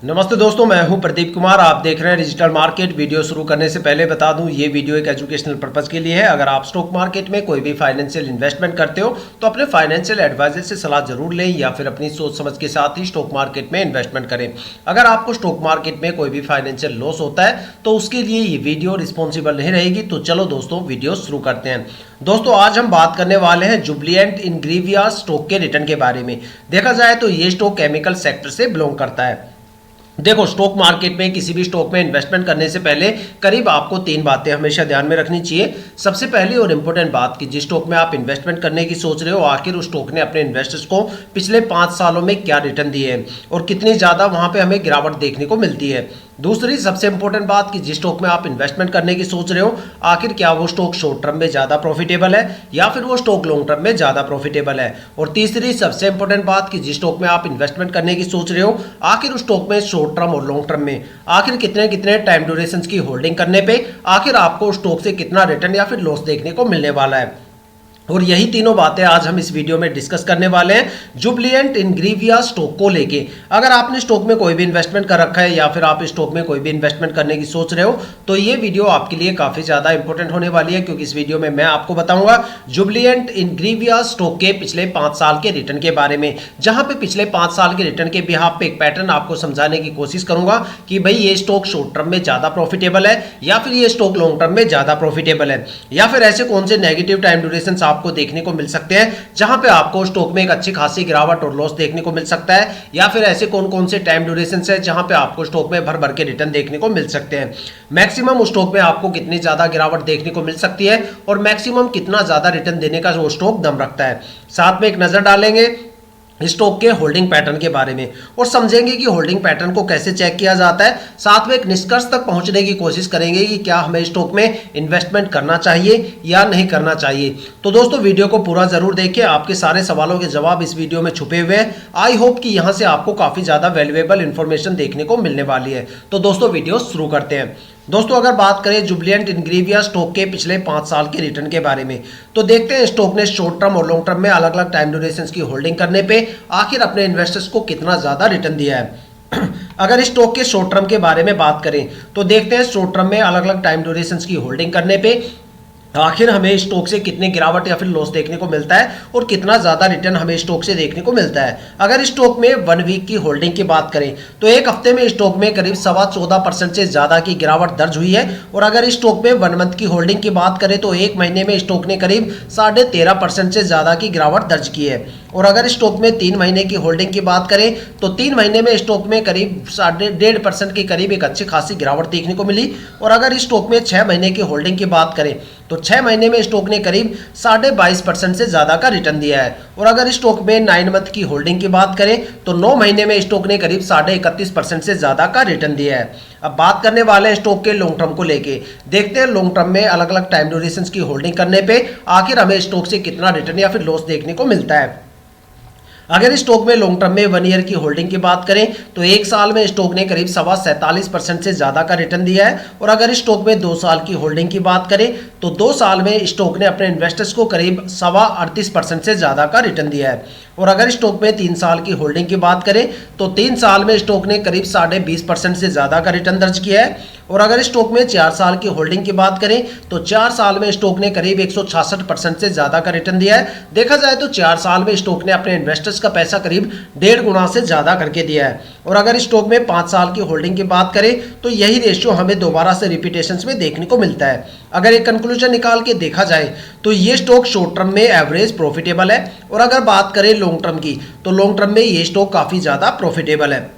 नमस्ते दोस्तों, मैं हूं प्रदीप कुमार। आप देख रहे हैं डिजिटल मार्केट। वीडियो शुरू करने से पहले बता दूं, ये वीडियो एक एजुकेशनल पर्पस के लिए है। अगर आप स्टॉक मार्केट में कोई भी फाइनेंशियल इन्वेस्टमेंट करते हो तो अपने फाइनेंशियल एडवाइजर से सलाह जरूर लें या फिर अपनी सोच समझ के साथ ही स्टॉक मार्केट में इन्वेस्टमेंट करें। अगर आपको स्टॉक मार्केट में कोई भी फाइनेंशियल लॉस होता है तो उसके लिए ये वीडियो रिस्पॉन्सिबल नहीं रहेगी। तो चलो दोस्तों, वीडियो शुरू करते हैं। दोस्तों, आज हम बात करने वाले हैं जुबिलिएंट इंग्रेविया स्टॉक के रिटर्न के बारे में। देखा जाए तो ये स्टॉक केमिकल सेक्टर से बिलोंग करता है। देखो, स्टॉक मार्केट में किसी भी स्टॉक में इन्वेस्टमेंट करने से पहले करीब आपको 3 बातें हमेशा ध्यान में रखनी चाहिए। सबसे पहली और इम्पोर्टेंट बात कि जिस स्टॉक में आप इन्वेस्टमेंट करने की सोच रहे हो, आखिर उस स्टॉक ने अपने इन्वेस्टर्स को पिछले 5 सालों में क्या रिटर्न दिए हैं और कितनी ज़्यादा वहाँ पे हमें गिरावट देखने को मिलती है। दूसरी सबसे इंपॉर्टेंट बात कि जिस स्टॉक में आप इन्वेस्टमेंट करने की सोच रहे हो, आखिर क्या वो स्टॉक शॉर्ट टर्म में ज़्यादा प्रॉफिटेबल है या फिर वो स्टॉक लॉन्ग टर्म में ज़्यादा प्रॉफिटेबल है। और तीसरी सबसे इंपॉर्टेंट बात कि जिस स्टॉक में आप इन्वेस्टमेंट करने की सोच रहे हो, आखिर उस स्टॉक में शॉर्ट टर्म और लॉन्ग टर्म में आखिर कितने कितने टाइम ड्यूरेशन की होल्डिंग करने पे आखिर आपको स्टॉक से कितना रिटर्न या फिर लॉस देखने को मिलने वाला है। और यही तीनों बातें आज हम इस वीडियो में डिस्कस करने वाले हैं जुबिलिएंट इंग्रेविया स्टॉक को लेके। अगर आपने स्टॉक में कोई भी इन्वेस्टमेंट कर रखा है या फिर आप स्टॉक में कोई भी इन्वेस्टमेंट करने की सोच रहे हो तो ये वीडियो आपके लिए काफी ज्यादा इंपॉर्टेंट होने वाली है, क्योंकि इस वीडियो में मैं आपको बताऊंगा जुबिलिएंट इंग्रेविया स्टॉक के पिछले 5 साल के रिटर्न के बारे में, जहां पे पिछले 5 साल के रिटर्न के बिहाफ पे एक पैटर्न आपको समझाने की कोशिश करूंगा कि भाई ये स्टॉक शॉर्ट टर्म में ज्यादा प्रॉफिटेबल है या फिर ये स्टॉक लॉन्ग टर्म में ज्यादा प्रॉफिटेबल है, या फिर ऐसे कौन से नेगेटिव टाइम ड्यूरेशन आपको देखने को मिल सकते हैं जहां पे आपको स्टॉक में एक अच्छी खासी गिरावट और लॉस देखने को मिल सकता है, या फिर ऐसे कौन कौन से टाइम ड्यूरेशन है जहां पे आपको स्टॉक में भर भर के रिटर्न देखने को मिल सकते हैं। मैक्सिमम उस स्टॉक में आपको कितनी ज्यादा गिरावट देखने को मिल सकती है और मैक्सिमम कितना ज्यादा रिटर्न देने का वो स्टॉक दम रखता है। साथ में एक नजर डालेंगे स्टॉक के होल्डिंग पैटर्न के बारे में और समझेंगे कि होल्डिंग पैटर्न को कैसे चेक किया जाता है। साथ में एक निष्कर्ष तक पहुंचने की कोशिश करेंगे कि क्या हमें स्टॉक में इन्वेस्टमेंट करना चाहिए या नहीं करना चाहिए। तो दोस्तों, वीडियो को पूरा जरूर देखिए, आपके सारे सवालों के जवाब इस वीडियो में छुपे हुए हैं। आई होप कि यहां से आपको काफी ज्यादा वैल्यूएबल इंफॉर्मेशन देखने को मिलने वाली है। तो दोस्तों, वीडियो शुरू करते हैं। दोस्तों, अगर बात करें जुबिलिएंट इंग्रेविया स्टॉक के पिछले 5 साल के रिटर्न के बारे में, तो देखते हैं स्टॉक ने शॉर्ट टर्म और लॉन्ग टर्म में अलग अलग टाइम ड्यूरेशन की होल्डिंग करने पे आखिर अपने इन्वेस्टर्स को कितना ज्यादा रिटर्न दिया है। अगर स्टॉक के शॉर्ट टर्म के बारे में बात करें तो देखते हैं शॉर्ट टर्म में अलग अलग टाइम ड्यूरेशन की होल्डिंग करने पे आखिर हमें स्टॉक से कितनी गिरावट या फिर लॉस देखने को मिलता है और कितना ज्यादा रिटर्न हमें स्टॉक से देखने को मिलता है। अगर स्टॉक में 1 वीक की होल्डिंग की बात करें तो एक हफ्ते में स्टॉक में करीब 14.25% से ज्यादा की गिरावट दर्ज हुई है। और अगर स्टॉक में 1 मंथ की होल्डिंग की बात करें तो एक महीने में स्टॉक ने करीब 13.5% से ज्यादा की गिरावट दर्ज की है। और अगर स्टॉक में 3 महीने की होल्डिंग की बात करें तो 3 महीने में स्टॉक में करीब 1.5% के करीब एक अच्छी खासी गिरावट देखने को मिली। और अगर स्टॉक में 6 महीने की होल्डिंग की बात करें तो 6 महीने में स्टॉक ने करीब 22.5% से ज्यादा का रिटर्न दिया है। और अगर स्टॉक में 9 मंथ की होल्डिंग की बात करें तो 9 महीने में स्टॉक ने करीब 31.5% से ज्यादा का रिटर्न दिया है। अब बात करने वाले हैं स्टॉक के लॉन्ग टर्म को लेके। देखते हैं लॉन्ग टर्म में अलग अलग टाइम ड्यूरेशन की होल्डिंग करने पे आखिर हमें स्टॉक से कितना रिटर्न या फिर लॉस देखने को मिलता है। अगर स्टॉक में लॉन्ग टर्म में 1 ईयर की होल्डिंग की बात करें तो एक साल में स्टॉक ने करीब 47% से ज्यादा का रिटर्न दिया है। और अगर स्टॉक में 2 साल की होल्डिंग की बात करें तो 2 साल में स्टॉक ने अपने इन्वेस्टर्स को करीब 38.25% से ज्यादा का रिटर्न दिया है। और अगर स्टॉक में 3 साल की होल्डिंग की बात करें तो 3 साल में स्टॉक ने करीब 20.5% से ज्यादा का रिटर्न दर्ज किया है। और अगर स्टॉक में 4 साल की होल्डिंग की बात करें तो 4 साल में स्टॉक ने करीब 166% से ज्यादा का रिटर्न दिया है। देखा जाए तो 4 साल में स्टॉक ने अपने इन्वेस्टर्स का पैसा करीब 1.5 गुना से ज्यादा करके दिया है। और अगर स्टॉक में 5 साल की होल्डिंग की बात करें तो यही रेशियो हमें दोबारा से रिपीटेशंस में देखने को मिलता है। अगर एक कंक्लूजन निकाल के देखा जाए तो ये स्टॉक शॉर्ट टर्म में एवरेज प्रॉफिटेबल है। और अगर बात करें लॉन्ग टर्म की तो लॉन्ग टर्म में ये स्टॉक काफी ज्यादा प्रॉफिटेबल है।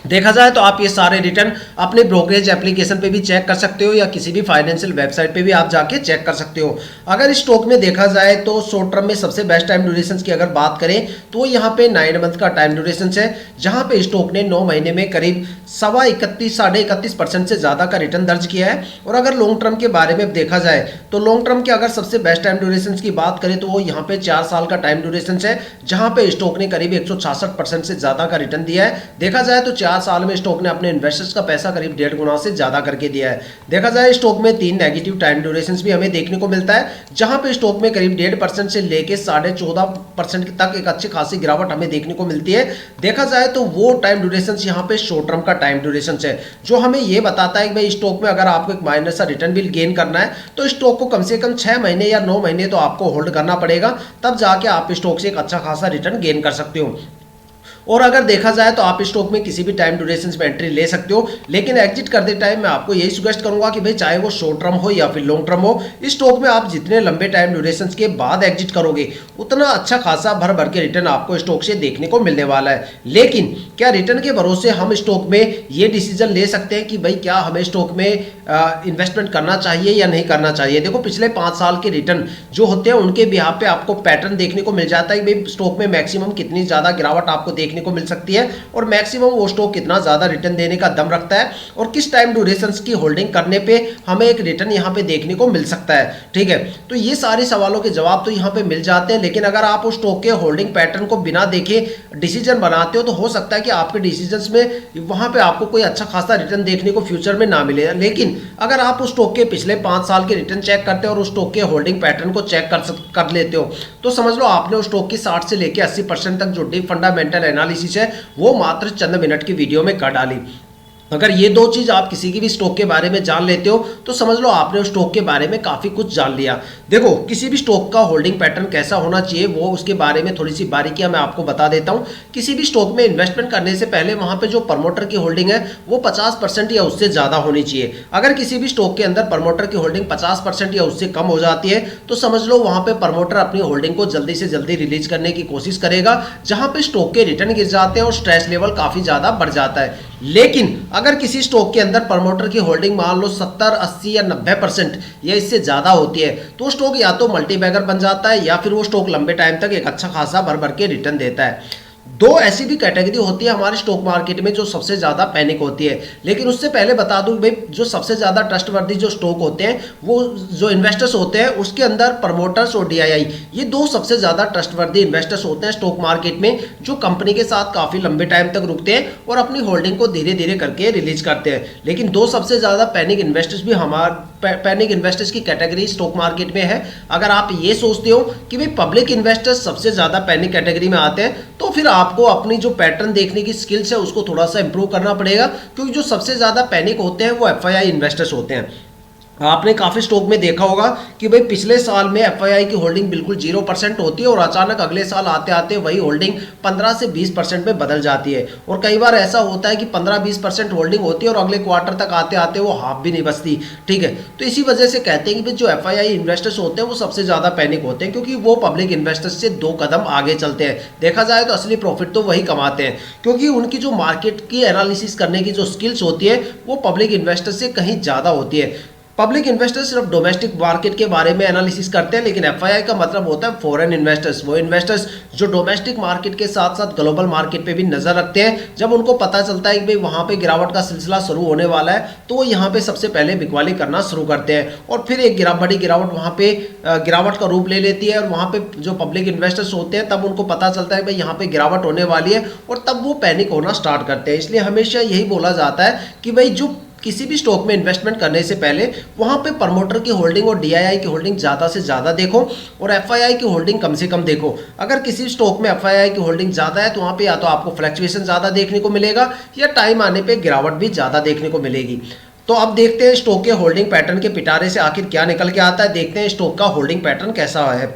देखा जाए तो आप ये सारे रिटर्न अपने ब्रोकरेज एप्लीकेशन पे भी चेक कर सकते हो या किसी भी फाइनेंशियल वेबसाइट पे भी आप जाके चेक कर सकते हो। अगर इस स्टॉक में देखा जाए तो शॉर्ट टर्म में सबसे बेस्ट टाइम ड्यूरेशन की अगर बात करें तो यहाँ पे 9 मंथ का टाइम ड्यूरेशन है, जहां पे स्टॉक ने 9 महीने में करीब 31.5% से ज्यादा का रिटर्न दर्ज किया है। और अगर लॉन्ग टर्म के बारे में देखा जाए तो लॉन्ग टर्म के अगर सबसे बेस्ट टाइम ड्यूरेशन की बात करें तो वो यहाँ पे 4 साल का टाइम ड्यूरेशन है, जहां पे स्टॉक ने करीब 166% से ज्यादा का रिटर्न दिया है। देखा जाए तो 4 4 साल में स्टॉक ने अपने इन्वेस्टर्स का पैसा करीब 1.5 गुना से ज़्यादा करके दिया है। देखा जाए स्टॉक में 3 नेगेटिव टाइम ड्यूरेशन भी हमें देखने को मिलता है, जहां पे स्टॉक में करीब 1.5% से लेके 14.5% तक एक अच्छी खासी गिरावट हमें देखने को मिलती है। देखा जाए तो वो टाइम ड्यूरेशन यहाँ पे शॉर्ट टर्म का टाइम ड्यूरेशन है, जो हमें ये बताता है कि भाई स्टॉक में अगर आपको एक माइनर सा रिटर्न भी गेन करना है तो स्टॉक को कम से कम 6 महीने या 9 महीने तो आपको होल्ड करना पड़ेगा, तब जाके आप स्टॉक से एक अच्छा खासा रिटर्न गेन कर सकते हो। और अगर देखा जाए तो आप स्टॉक में किसी भी टाइम ड्यूरेशन में एंट्री ले सकते हो, लेकिन एग्जिट करते टाइम मैं आपको यही सजेस्ट करूंगा कि भाई चाहे वो शॉर्ट टर्म हो या फिर लॉन्ग टर्म हो, इस स्टॉक में आप जितने लंबे टाइम ड्यूरेशन के बाद एग्जिट करोगे उतना अच्छा खासा भर भर के रिटर्न आपको स्टॉक से देखने को मिलने वाला है। लेकिन क्या रिटर्न के भरोसे हम स्टॉक में ये डिसीजन ले सकते हैं कि भाई क्या हमें स्टॉक में इन्वेस्टमेंट करना चाहिए या नहीं करना चाहिए? देखो पिछले 5 साल के रिटर्न जो होते हैं उनके बिहाफ पे आपको पैटर्न देखने को मिल जाता है कि भाई स्टॉक में मैक्सिमम कितनी ज़्यादा गिरावट आपको देखने को मिल सकती है और मैक्सिमम वो स्टॉक कितना ज़्यादा रिटर्न देने का दम रखता है और किस टाइम ड्यूरेशन की होल्डिंग करने पे हमें एक रिटर्न यहाँ पे देखने को मिल सकता है। ठीक है, तो ये सारे सवालों के जवाब तो यहाँ पे मिल जाते हैं, लेकिन अगर आप उस स्टॉक के होल्डिंग पैटर्न को बिना देखे डिसीजन बनाते हो तो हो सकता है कि आपके डिसीजंस में वहाँ पे आपको कोई अच्छा खासा रिटर्न देखने को फ्यूचर में ना मिले। लेकिन अगर आप उस स्टॉक के पिछले 5 साल के रिटर्न चेक करते हो और उस स्टॉक के होल्डिंग पैटर्न को चेक कर लेते हो तो समझ लो आपने उस स्टॉक की 60 से लेकर 80% तक जो डीप फंडामेंटल एनालिसिस है वो मात्र चंद मिनट की वीडियो में कर डाली। अगर ये दो चीज आप किसी की भी स्टॉक के बारे में जान लेते हो तो समझ लो आपने उस स्टॉक के बारे में काफी कुछ जान लिया। देखो किसी भी स्टॉक का होल्डिंग पैटर्न कैसा होना चाहिए वो उसके बारे में थोड़ी सी बारीकियां मैं आपको बता देता हूं। किसी भी स्टॉक में इन्वेस्टमेंट करने से पहले वहां पे जो प्रमोटर की होल्डिंग है वो 50% या उससे ज्यादा होनी चाहिए। अगर किसी भी स्टॉक के अंदर प्रमोटर की होल्डिंग 50% या उससे कम हो जाती है तो समझ लो वहां पे प्रमोटर अपनी होल्डिंग को जल्दी से जल्दी रिलीज करने की कोशिश करेगा, जहां पे स्टॉक के रिटर्न गिर जाते हैं और स्ट्रेस लेवल काफी ज्यादा बढ़ जाता है। लेकिन अगर किसी स्टॉक के अंदर प्रमोटर की होल्डिंग मान लो 70, 80 या 90% या इससे ज्यादा होती है तो स्टॉक या तो मल्टीबैगर बन जाता है या फिर वो स्टॉक लंबे टाइम तक एक अच्छा खासा भर भर के रिटर्न देता है। दो ऐसी भी कैटेगरी होती है हमारे स्टॉक मार्केट में जो सबसे ज्यादा पैनिक होती है, लेकिन उससे पहले बता दूं भाई जो सबसे ज्यादा ट्रस्टवर्दी जो स्टॉक होते हैं वो जो इन्वेस्टर्स होते हैं उसके अंदर प्रमोटर्स और डीआईआई ये दो सबसे ज्यादा ट्रस्टवर्दी इन्वेस्टर्स होते हैं स्टॉक मार्केट में, जो कंपनी के साथ काफी लंबे टाइम तक रुकते हैं और अपनी होल्डिंग को धीरे धीरे करके रिलीज करते हैं। लेकिन दो सबसे ज्यादा पैनिक इन्वेस्टर्स भी पैनिक इन्वेस्टर्स की कैटेगरी स्टॉक मार्केट में है। अगर आप ये सोचते हो कि भाई पब्लिक इन्वेस्टर्स सबसे ज्यादा पैनिक कैटेगरी में आते हैं तो फिर आपको अपनी जो पैटर्न देखने की स्किल्स है उसको थोड़ा सा इंप्रूव करना पड़ेगा, क्योंकि जो सबसे ज्यादा पैनिक होते हैं वो एफआईआई इन्वेस्टर्स होते हैं। आपने काफी स्टॉक में देखा होगा कि भाई पिछले साल में एफआईआई की होल्डिंग बिल्कुल 0% होती है और अचानक अगले साल आते आते वही होल्डिंग 15 से 20% में बदल जाती है। और कई बार ऐसा होता है कि 15-20% होल्डिंग होती है और अगले क्वार्टर तक आते आते वो हाफ भी नहीं बचती। ठीक है, तो इसी वजह से कहते हैं कि जो एफआईआई इन्वेस्टर्स होते हैं वो सबसे ज्यादा पैनिक होते हैं, क्योंकि वो पब्लिक इन्वेस्टर्स से 2 कदम आगे चलते हैं। देखा जाए तो असली प्रॉफिट तो वही कमाते हैं, क्योंकि उनकी जो मार्केट की एनालिसिस करने की जो स्किल्स होती है वो पब्लिक इन्वेस्टर्स से कहीं ज्यादा होती है। पब्लिक इन्वेस्टर्स सिर्फ डोमेस्टिक मार्केट के बारे में एनालिसिस करते हैं, लेकिन एफआईआई का मतलब होता है फॉरेन इन्वेस्टर्स, वो इन्वेस्टर्स जो डोमेस्टिक मार्केट के साथ साथ ग्लोबल मार्केट पे भी नजर रखते हैं। जब उनको पता चलता है कि भाई वहां पे गिरावट का सिलसिला शुरू होने वाला है तो वो यहाँ पे सबसे पहले बिकवाली करना शुरू करते हैं और फिर एक बड़ी गिरावट वहाँ पे गिरावट का रूप ले लेती है और वहाँ पे जो पब्लिक इन्वेस्टर्स होते हैं तब उनको पता चलता है भाई यहाँ पे गिरावट होने वाली है और तब वो पैनिक होना स्टार्ट करते हैं। इसलिए हमेशा यही बोला जाता है कि भाई जो किसी भी स्टॉक में इन्वेस्टमेंट करने से पहले वहां पे प्रमोटर की होल्डिंग और डीआईआई की होल्डिंग ज्यादा से ज्यादा देखो और एफआईआई की होल्डिंग कम से कम देखो। अगर किसी स्टॉक में एफआईआई की होल्डिंग ज्यादा है तो वहां पे या तो आपको फ्लक्चुएशन ज्यादा देखने को मिलेगा या टाइम आने पे गिरावट भी ज्यादा देखने को मिलेगी। तो अब देखते हैं स्टॉक के होल्डिंग पैटर्न के पिटारे से आखिर क्या निकल के आता है। देखते हैं स्टॉक का होल्डिंग पैटर्न कैसा है।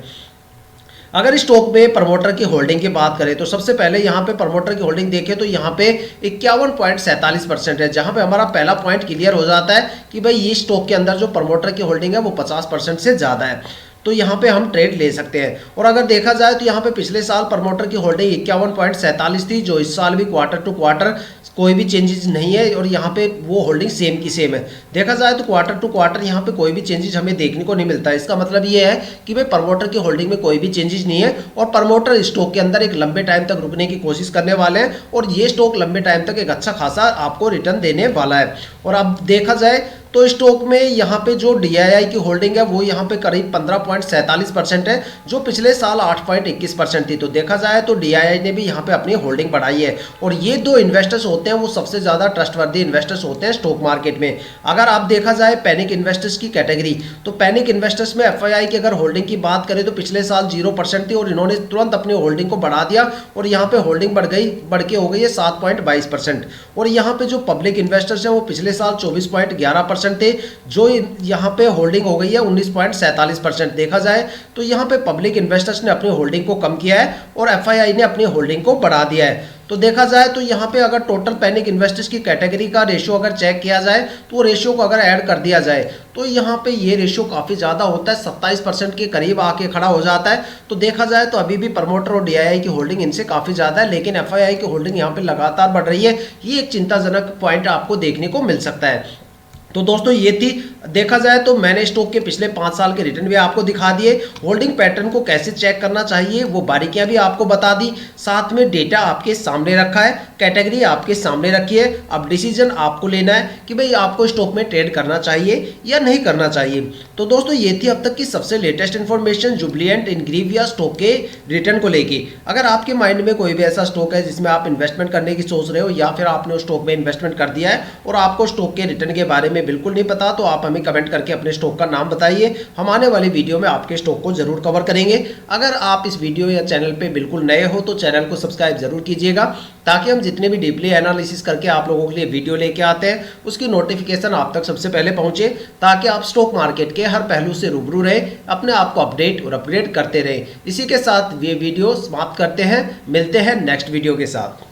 अगर स्टॉक में प्रमोटर की होल्डिंग की बात करें तो सबसे पहले यहाँ पे प्रमोटर की होल्डिंग देखें तो यहाँ पे 51.47% है, जहाँ पे हमारा पहला पॉइंट क्लियर हो जाता है कि भाई ये स्टॉक के अंदर जो प्रमोटर की होल्डिंग है वो 50% से ज़्यादा है, तो यहाँ पे हम ट्रेड ले सकते हैं। और अगर देखा जाए तो यहाँ पे पिछले साल प्रमोटर की होल्डिंग 51.47 थी, जो इस साल भी क्वार्टर टू क्वार्टर कोई भी चेंजेस नहीं है और यहाँ पे वो होल्डिंग सेम की सेम है। देखा जाए तो क्वार्टर टू क्वार्टर यहाँ पे कोई भी चेंजेस हमें देखने को नहीं मिलता है। इसका मतलब ये है कि भाई प्रमोटर की होल्डिंग में कोई भी चेंजेस नहीं है और प्रमोटर स्टॉक के अंदर एक लंबे टाइम तक रुकने की कोशिश करने वाले हैं और ये स्टॉक लंबे टाइम तक एक अच्छा खासा आपको रिटर्न देने वाला है। और अब देखा जाए तो स्टॉक में यहाँ पे जो DII की होल्डिंग है वो यहाँ पे करीब 15.47% है, जो पिछले साल 8.21% थी। तो देखा जाए तो DII ने भी यहाँ पे अपनी होल्डिंग बढ़ाई है, और ये दो इन्वेस्टर्स होते हैं वो सबसे ज़्यादा ट्रस्टवर्दी इन्वेस्टर्स होते हैं स्टॉक मार्केट में। अगर आप देखा जाए पैनिक इन्वेस्टर्स की कैटेगरी, तो पैनिक इन्वेस्टर्स में FII की अगर होल्डिंग की बात करें तो पिछले साल 0% थी, और इन्होंने तुरंत अपनी होल्डिंग को बढ़ा दिया और यहाँ पे होल्डिंग बढ़ के हो गई है 7.22%। और यहाँ पे जो पब्लिक इन्वेस्टर्स हैं वो पिछले साल 24.11% थे, जो यहाँ पे होल्डिंग हो गई है 19.47%। देखा जाए तो यहाँ पे पब्लिक इन्वेस्टर्स ने अपनी होल्डिंग को कम किया है और FII ने अपनी होल्डिंग को बढ़ा दिया है। तो देखा जाए तो यहाँ पे अगर टोटल पैनिक इन्वेस्टर्स की कैटेगरी का रेशियो अगर चेक किया जाए तो वो रेशियो को अगर ऐड कर दिया जाए तो यहाँ पे ये रेशियो काफ़ी ज़्यादा होता है, 27% के करीब आके खड़ा हो जाता है। तो देखा जाए तो अभी भी प्रमोटर और DII की होल्डिंग इनसे काफ़ी ज़्यादा है, लेकिन FII की होल्डिंग यहाँ पे लगातार बढ़ रही है। ये एक चिंताजनक पॉइंट आपको देखने को मिल सकता है। तो दोस्तों ये थी, देखा जाए तो मैंने स्टॉक के पिछले 5 साल के रिटर्न भी आपको दिखा दिए, होल्डिंग पैटर्न को कैसे चेक करना चाहिए वो बारीकियां भी आपको बता दी, साथ में डेटा आपके सामने रखा है, कैटेगरी आपके सामने रखी है। अब डिसीजन आपको लेना है कि भाई आपको स्टॉक में ट्रेड करना चाहिए या नहीं करना चाहिए। तो दोस्तों ये थी अब तक की सबसे latest information Jubilant Ingrevia stock के रिटर्न को लेके। अगर आपके माइंड में कोई भी ऐसा स्टॉक है जिसमें आप इन्वेस्टमेंट करने की सोच रहे हो, या फिर आपने उस स्टॉक में इन्वेस्टमेंट कर दिया है और आपको स्टॉक के रिटर्न के बारे में बिल्कुल नहीं पता, तो आप हमें कमेंट करके अपने स्टॉक का नाम बताइए। हम आने वाली वीडियो में आपके स्टॉक को जरूर कवर करेंगे। अगर आप इस वीडियो या चैनल पे बिल्कुल नए हो तो चैनल को सब्सक्राइब जरूर कीजिएगा, ताकि हम जितने भी डीपली एनालिसिस करके आप लोगों के लिए वीडियो लेके आते हैं उसकी नोटिफिकेशन आप तक सबसे पहले पहुंचे, ताकि आप स्टॉक मार्केट के हर पहलू से रूबरू रहे, अपने आप को अपडेट और अपग्रेड करते रहे। इसी के साथ ये वीडियो समाप्त करते हैं, मिलते हैं नेक्स्ट वीडियो के साथ।